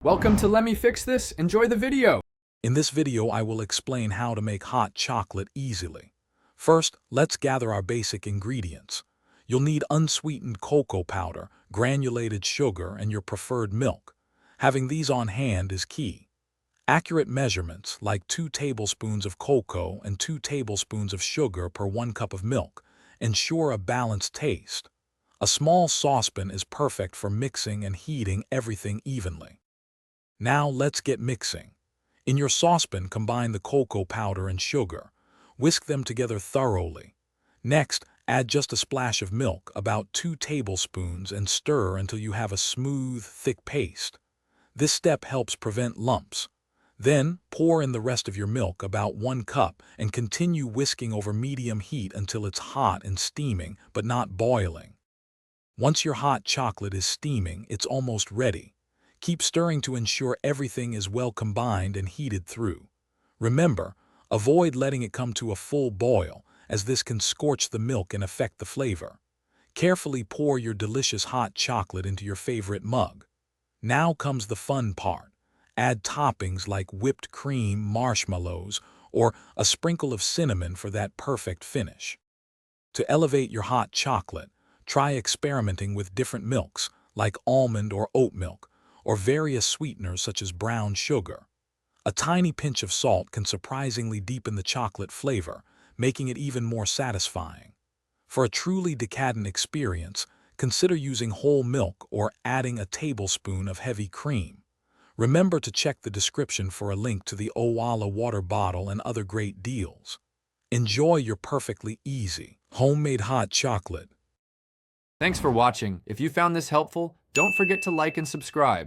Welcome to Let Me Fix This. Enjoy the video. In this video, I will explain how to make hot chocolate easily. First, let's gather our basic ingredients. You'll need unsweetened cocoa powder, granulated sugar, and your preferred milk. Having these on hand is key. Accurate measurements, like 2 tablespoons of cocoa and 2 tablespoons of sugar per 1 cup of milk, ensure a balanced taste. A small saucepan is perfect for mixing and heating everything evenly. Now let's get mixing. In your saucepan, combine the cocoa powder and sugar. Whisk them together thoroughly. Next, add just a splash of milk, about 2 tablespoons, and stir until you have a smooth, thick paste. This step helps prevent lumps. Then, pour in the rest of your milk, about 1 cup, and continue whisking over medium heat until it's hot and steaming, but not boiling. Once your hot chocolate is steaming, it's almost ready. Keep stirring to ensure everything is well combined and heated through. Remember, avoid letting it come to a full boil, as this can scorch the milk and affect the flavor. Carefully pour your delicious hot chocolate into your favorite mug. Now comes the fun part. Add toppings like whipped cream, marshmallows, or a sprinkle of cinnamon for that perfect finish. To elevate your hot chocolate, try experimenting with different milks, like almond or oat milk, or various sweeteners such as brown sugar. A tiny pinch of salt can surprisingly deepen the chocolate flavor, making it even more satisfying. For a truly decadent experience, consider using whole milk or adding a tablespoon of heavy cream. Remember to check the description for a link to the Owala water bottle and other great deals. Enjoy your perfectly easy, homemade hot chocolate. Thanks for watching. If you found this helpful, don't forget to like and subscribe.